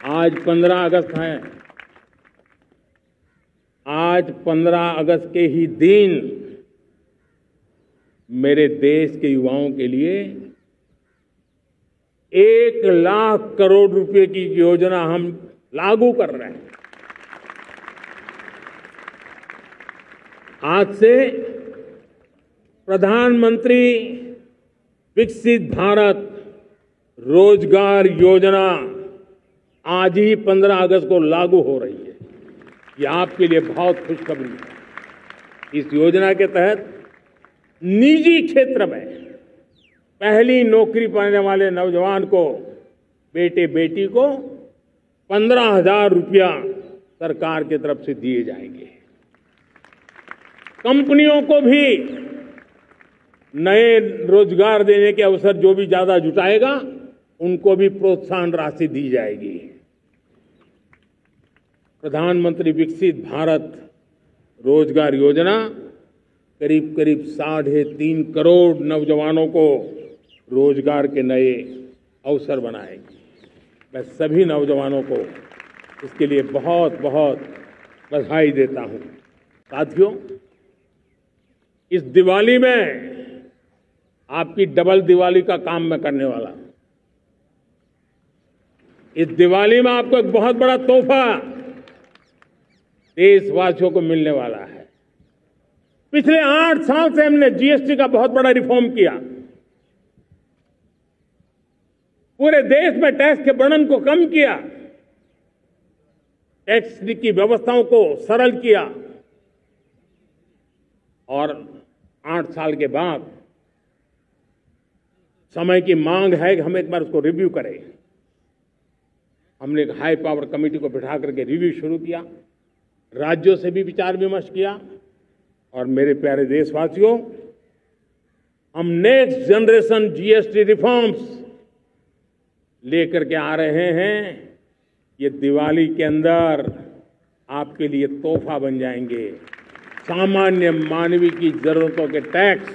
आज 15 अगस्त है। आज 15 अगस्त के ही दिन मेरे देश के युवाओं के लिए 1 लाख करोड़ रुपए की योजना हम लागू कर रहे हैं। आज से प्रधानमंत्री विकसित भारत रोजगार योजना आज ही 15 अगस्त को लागू हो रही है। ये आपके लिए बहुत खुशखबरी है। इस योजना के तहत निजी क्षेत्र में पहली नौकरी पाने वाले नौजवान को, बेटे बेटी को 15,000 रुपया सरकार की तरफ से दिए जाएंगे। कंपनियों को भी नए रोजगार देने के अवसर जो भी ज्यादा जुटाएगा उनको भी प्रोत्साहन राशि दी जाएगी। प्रधानमंत्री विकसित भारत रोजगार योजना करीब करीब 3.5 करोड़ नौजवानों को रोजगार के नए अवसर बनाएगी। मैं सभी नौजवानों को इसके लिए बहुत बहुत बधाई देता हूं। साथियों, इस दिवाली में आपकी डबल दिवाली का काम मैं करने वाला हूं। इस दिवाली में आपको एक बहुत बड़ा तोहफा देशवासियों को मिलने वाला है। पिछले 8 साल से हमने जीएसटी का बहुत बड़ा रिफॉर्म किया। पूरे देश में टैक्स के बर्डन को कम किया, टैक्स की व्यवस्थाओं को सरल किया और 8 साल के बाद समय की मांग है कि हम एक बार उसको रिव्यू करें। हमने एक हाई पावर कमेटी को बिठा करके रिव्यू शुरू किया, राज्यों से भी विचार विमर्श किया और मेरे प्यारे देशवासियों, हम नेक्स्ट जनरेशन जीएसटी रिफॉर्म्स लेकर के आ रहे हैं। ये दिवाली के अंदर आपके लिए तोहफा बन जाएंगे। सामान्य मानवीय की जरूरतों के टैक्स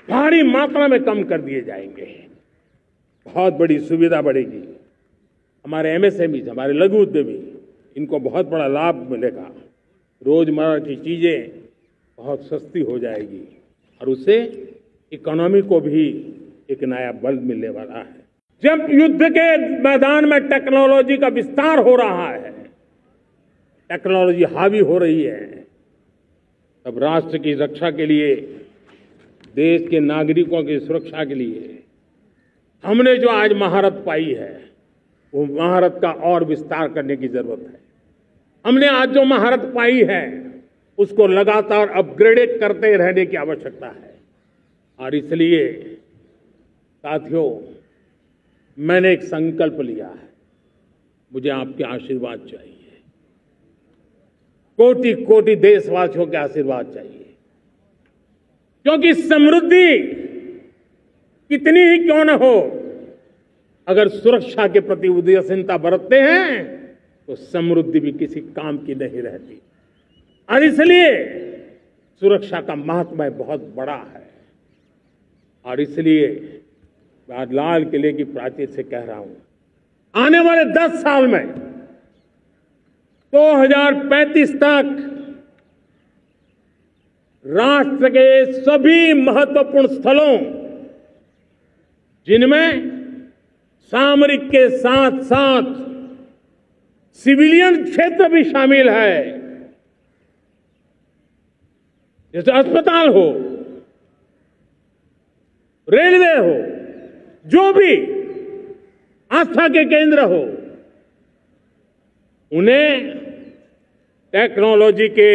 भारी मात्रा में कम कर दिए जाएंगे। बहुत बड़ी सुविधा बढ़ेगी। हमारे एमएसएमई, हमारे लघु उद्यमी, इनको बहुत बड़ा लाभ मिलेगा। रोजमर्रा की चीजें बहुत सस्ती हो जाएगी और उससे इकोनॉमी को भी एक नया बल मिलने वाला है। जब युद्ध के मैदान में टेक्नोलॉजी का विस्तार हो रहा है, टेक्नोलॉजी हावी हो रही है, तब राष्ट्र की रक्षा के लिए, देश के नागरिकों की सुरक्षा के लिए हमने जो आज महारत पाई है, वो महारत का और विस्तार करने की जरूरत है। हमने आज जो महारत पाई है उसको लगातार अपग्रेडेड करते रहने की आवश्यकता है। और इसलिए साथियों, मैंने एक संकल्प लिया है। मुझे आपके आशीर्वाद चाहिए, कोटि कोटि देशवासियों के आशीर्वाद चाहिए, क्योंकि समृद्धि कितनी ही क्यों न हो, अगर सुरक्षा के प्रति उदासीनता बरतते हैं तो समृद्धि भी किसी काम की नहीं रहती। और इसलिए सुरक्षा का महत्व बहुत बड़ा है। और इसलिए मैं आज लाल किले की प्राचीर से कह रहा हूं, आने वाले 10 साल में 2035 तक राष्ट्र के सभी महत्वपूर्ण स्थलों, जिनमें सामरिक के साथ साथ सिविलियन क्षेत्र भी शामिल है, जैसे अस्पताल हो, रेलवे हो, जो भी आस्था के केंद्र हो, उन्हें टेक्नोलॉजी के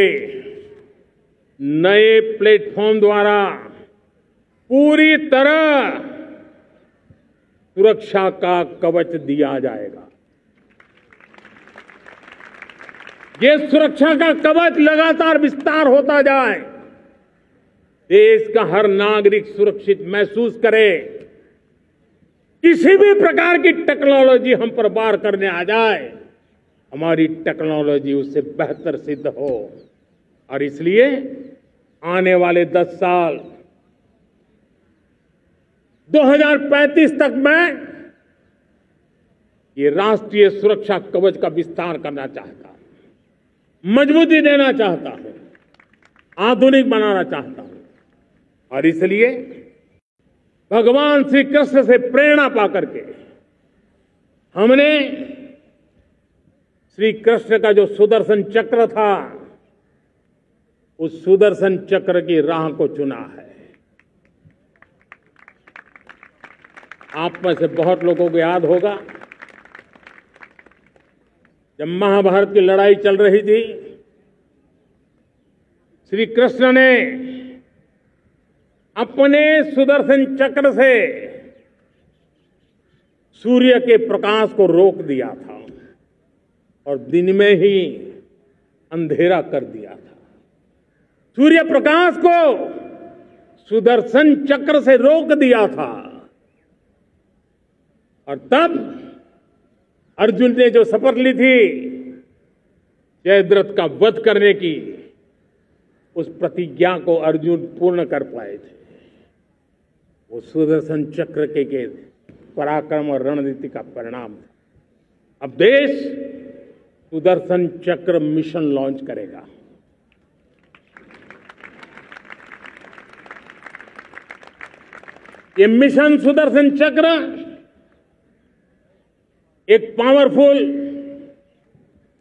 नए प्लेटफॉर्म द्वारा पूरी तरह सुरक्षा का कवच दिया जाएगा। ये सुरक्षा का कवच लगातार विस्तार होता जाए, देश का हर नागरिक सुरक्षित महसूस करे। किसी भी प्रकार की टेक्नोलॉजी हम पर वार करने आ जाए, हमारी टेक्नोलॉजी उससे बेहतर सिद्ध हो। और इसलिए आने वाले 10 साल 2035 तक में ये राष्ट्रीय सुरक्षा कवच का विस्तार करना चाहता हूं, मजबूती देना चाहता हूं, आधुनिक बनाना चाहता हूं। और इसलिए भगवान श्री कृष्ण से प्रेरणा पाकर के हमने श्री कृष्ण का जो सुदर्शन चक्र था, उस सुदर्शन चक्र की राह को चुना है। आप में से बहुत लोगों को याद होगा, जब महाभारत की लड़ाई चल रही थी, श्री कृष्ण ने अपने सुदर्शन चक्र से सूर्य के प्रकाश को रोक दिया था और दिन में ही अंधेरा कर दिया था। सूर्य प्रकाश को सुदर्शन चक्र से रोक दिया था। और तब अर्जुन ने जो शपथ ली थी जयद्रथ का वध करने की, उस प्रतिज्ञा को अर्जुन पूर्ण कर पाए थे। वो सुदर्शन चक्र के पराक्रम और रणनीति का परिणाम था। अब देश सुदर्शन चक्र मिशन लॉन्च करेगा। ये मिशन सुदर्शन चक्र एक पावरफुल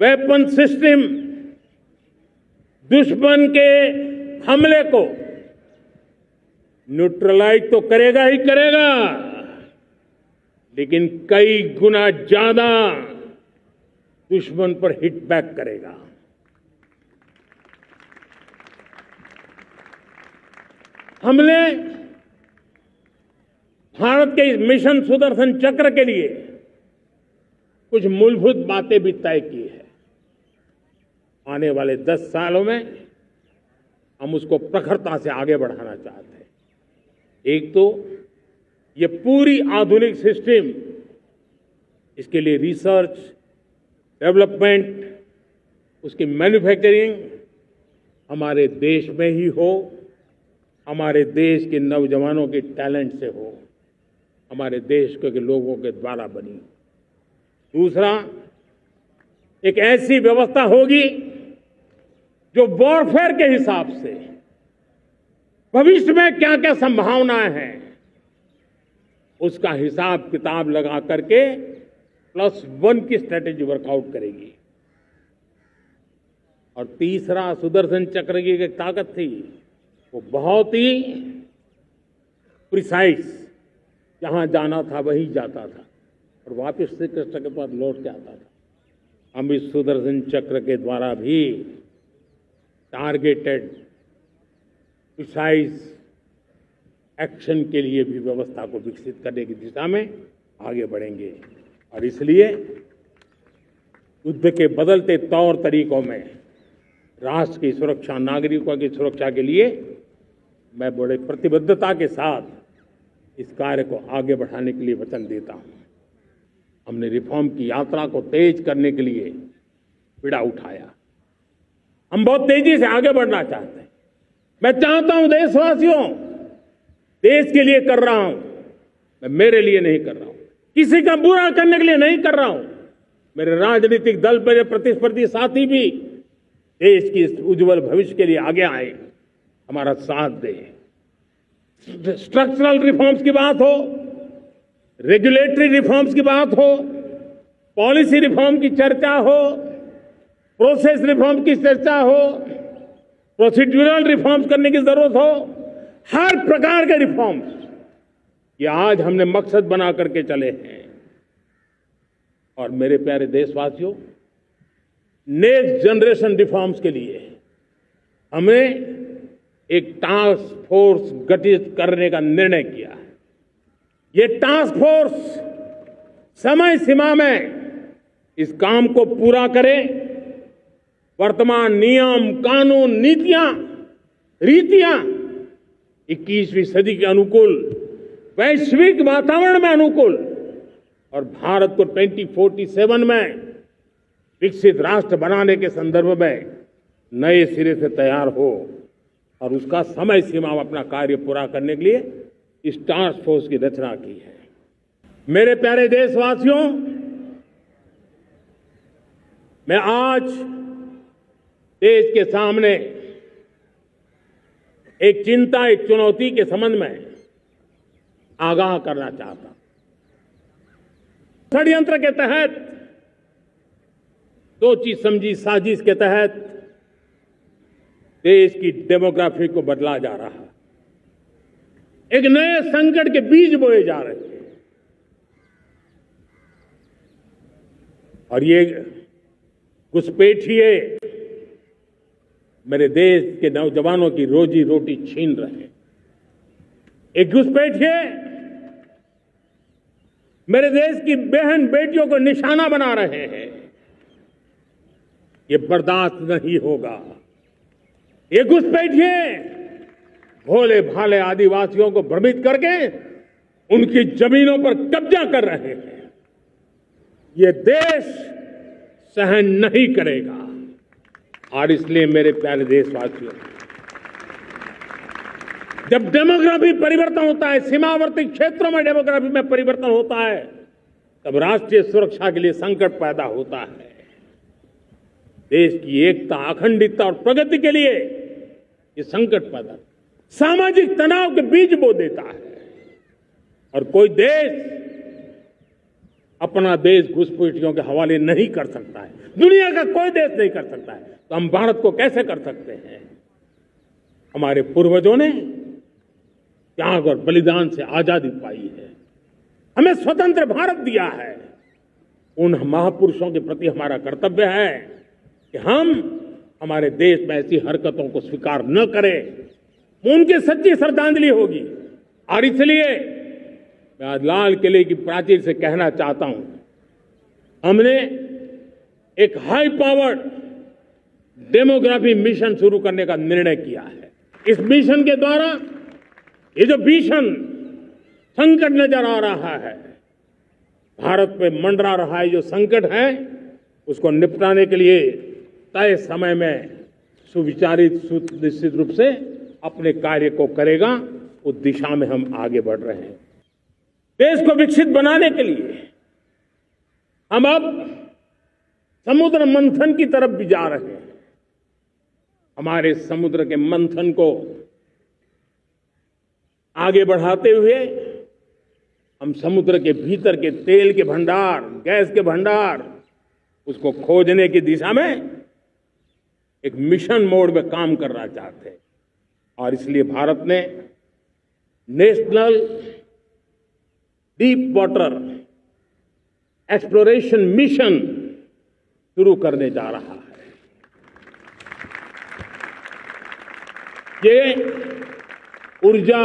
वेपन सिस्टम दुश्मन के हमले को न्यूट्रलाइज तो करेगा ही करेगा, लेकिन कई गुना ज्यादा दुश्मन पर हिट बैक करेगा। हमने भारत के इस मिशन सुदर्शन चक्र के लिए कुछ मूलभूत बातें भी तय की है। आने वाले 10 सालों में हम उसको प्रखरता से आगे बढ़ाना चाहते हैं। एक तो ये पूरी आधुनिक सिस्टम, इसके लिए रिसर्च, डेवलपमेंट, उसकी मैन्युफैक्चरिंग हमारे देश में ही हो, हमारे देश के नौजवानों के टैलेंट से हो, हमारे देश के लोगों के द्वारा बनी। दूसरा, एक ऐसी व्यवस्था होगी जो वॉरफेयर के हिसाब से भविष्य में क्या क्या संभावनाएं हैं, उसका हिसाब किताब लगा करके +1 की स्ट्रेटेजी वर्कआउट करेगी। और तीसरा, सुदर्शन चक्र की एक ताकत थी, वो बहुत ही प्रिसाइज, जहां जाना था वहीं जाता था और वापस श्री कृष्ण के पास लौट के आता था। हम इस सुदर्शन चक्र के द्वारा भी टारगेटेड प्रिसाइज एक्शन के लिए भी व्यवस्था को विकसित करने की दिशा में आगे बढ़ेंगे। और इसलिए युद्ध के बदलते तौर तरीकों में राष्ट्र की सुरक्षा, नागरिकों की सुरक्षा के लिए मैं बड़े प्रतिबद्धता के साथ इस कार्य को आगे बढ़ाने के लिए वचन देता हूं। हमने रिफॉर्म की यात्रा को तेज करने के लिए बीड़ा उठाया। हम बहुत तेजी से आगे बढ़ना चाहते हैं। मैं चाहता हूं देशवासियों, देश के लिए कर रहा हूं, मैं मेरे लिए नहीं कर रहा हूं, किसी का बुरा करने के लिए नहीं कर रहा हूं। मेरे राजनीतिक दल, मेरे प्रतिस्पर्धी साथी भी देश की उज्जवल भविष्य के लिए आगे आए, हमारा साथ दें। स्ट्रक्चरल रिफॉर्म्स की बात हो, रेगुलेटरी रिफॉर्म्स की बात हो, पॉलिसी रिफॉर्म की चर्चा हो, प्रोसेस रिफॉर्म की चर्चा हो, प्रोसीड्यूरल रिफॉर्म्स करने की जरूरत हो, हर प्रकार के रिफॉर्म्स ये आज हमने मकसद बना करके चले हैं। और मेरे प्यारे देशवासियों, नेक्स्ट जनरेशन रिफॉर्म्स के लिए हमें एक टास्क फोर्स गठित करने का निर्णय किया है। ये टास्क फोर्स समय सीमा में इस काम को पूरा करे, वर्तमान नियम, कानून, नीतियां, रीतियां 21वीं सदी के अनुकूल, वैश्विक वातावरण में अनुकूल और भारत को 2047 में विकसित राष्ट्र बनाने के संदर्भ में नए सिरे से तैयार हो और उसका समय सीमा में अपना कार्य पूरा करने के लिए इस टास्क फोर्स की रचना की है। मेरे प्यारे देशवासियों, मैं आज देश के सामने एक चिंता, एक चुनौती के संबंध में आगाह करना चाहता हूं। षड्यंत्र के तहत, सोची समझी साजिश के तहत देश की डेमोग्राफी को बदला जा रहा है। एक नए संकट के बीज बोए जा रहे हैं और ये घुसपैठिए मेरे देश के नौजवानों की रोजी रोटी छीन रहे हैं। एक घुसपैठिए मेरे देश की बहन बेटियों को निशाना बना रहे हैं। ये बर्दाश्त नहीं होगा। ये घुसपैठिए भोले भाले आदिवासियों को भ्रमित करके उनकी जमीनों पर कब्जा कर रहे हैं। ये देश सहन नहीं करेगा। और इसलिए मेरे प्यारे देशवासियों, जब डेमोग्राफी परिवर्तन होता है, सीमावर्ती क्षेत्रों में डेमोग्राफी में परिवर्तन होता है, तब राष्ट्रीय सुरक्षा के लिए संकट पैदा होता है। देश की एकता, अखंडता और प्रगति के लिए ये संकट पैदा, सामाजिक तनाव के बीज बो देता है। और कोई देश अपना देश घुसपैठियों के हवाले नहीं कर सकता है। दुनिया का कोई देश नहीं कर सकता है, तो हम भारत को कैसे कर सकते हैं? हमारे पूर्वजों ने त्याग और बलिदान से आजादी पाई है, हमें स्वतंत्र भारत दिया है। उन महापुरुषों के प्रति हमारा कर्तव्य है कि हम हमारे देश में ऐसी हरकतों को स्वीकार न करें। उनकी सच्ची श्रद्धांजलि होगी। और इसलिए मैं आज लाल किले की प्राचीर से कहना चाहता हूं, हमने एक हाई पावर्ड डेमोग्राफी मिशन शुरू करने का निर्णय किया है। इस मिशन के द्वारा ये जो भीषण संकट नजर आ रहा है, भारत पे मंडरा रहा है जो संकट है, उसको निपटाने के लिए तय समय में सुविचारित, सुनिश्चित रूप से अपने कार्य को करेगा। उस दिशा में हम आगे बढ़ रहे हैं। देश को विकसित बनाने के लिए हम अब समुद्र मंथन की तरफ भी जा रहे हैं। हमारे समुद्र के मंथन को आगे बढ़ाते हुए हम समुद्र के भीतर के तेल के भंडार, गैस के भंडार, उसको खोजने की दिशा में एक मिशन मोड में काम करना चाहते हैं। और इसलिए भारत ने national deep water exploration mission शुरू करने जा रहा है। ये ऊर्जा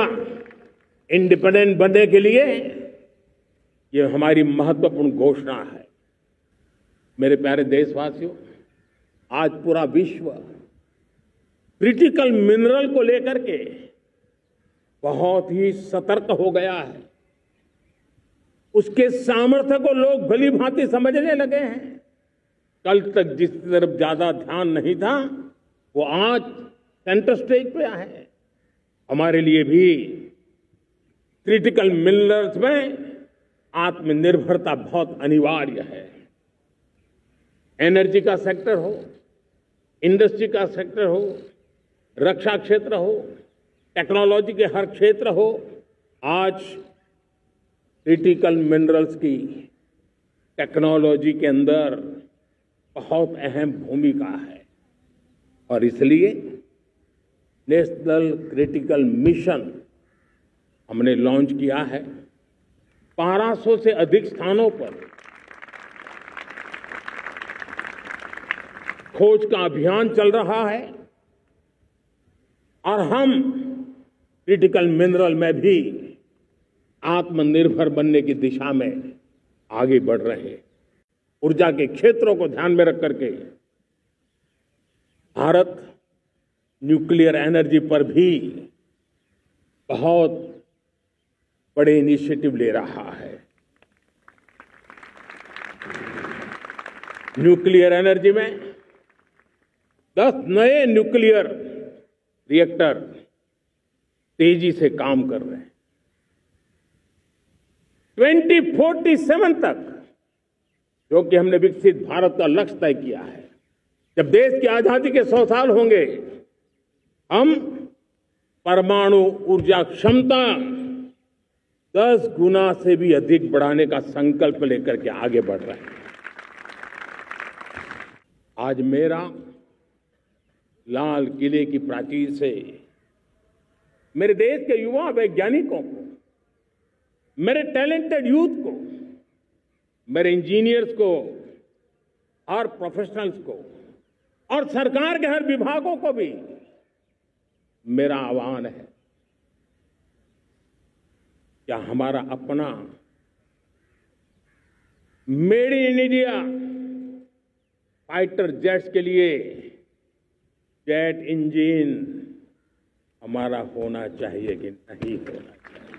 इंडिपेंडेंट बनने के लिए ये हमारी महत्वपूर्ण घोषणा है। मेरे प्यारे देशवासियों, आज पूरा विश्व क्रिटिकल मिनरल को लेकर के बहुत ही सतर्क हो गया है। उसके सामर्थ्य को लोग भली भांति समझने लगे हैं। कल तक जिस तरफ ज्यादा ध्यान नहीं था, वो आज सेंटर स्टेज पे है। हमारे लिए भी क्रिटिकल मिनरल्स में आत्मनिर्भरता बहुत अनिवार्य है। एनर्जी का सेक्टर हो, इंडस्ट्री का सेक्टर हो, रक्षा क्षेत्र हो, टेक्नोलॉजी के हर क्षेत्र हो, आज क्रिटिकल मिनरल्स की टेक्नोलॉजी के अंदर बहुत अहम भूमिका है। और इसलिए नेशनल क्रिटिकल मिशन हमने लॉन्च किया है। 1200 से अधिक स्थानों पर खोज का अभियान चल रहा है और हम क्रिटिकल मिनरल में भी आत्मनिर्भर बनने की दिशा में आगे बढ़ रहे हैं। ऊर्जा के क्षेत्रों को ध्यान में रख करके भारत न्यूक्लियर एनर्जी पर भी बहुत बड़े इनिशिएटिव ले रहा है। न्यूक्लियर एनर्जी में 10 नए न्यूक्लियर रिएक्टर तेजी से काम कर रहे हैं। 2047 तक जो कि हमने विकसित भारत का लक्ष्य तय किया है। जब देश की आजादी के 100 साल होंगे, हम परमाणु ऊर्जा क्षमता 10 गुना से भी अधिक बढ़ाने का संकल्प लेकर के आगे बढ़ रहे हैं। आज मेरा लाल किले की प्राचीर से मेरे देश के युवा वैज्ञानिकों को, मेरे टैलेंटेड यूथ को, मेरे इंजीनियर्स को और प्रोफेशनल्स को और सरकार के हर विभागों को भी मेरा आह्वान है, क्या हमारा अपना made in India fighter jets के लिए जेट इंजन हमारा होना चाहिए कि नहीं होना चाहिए?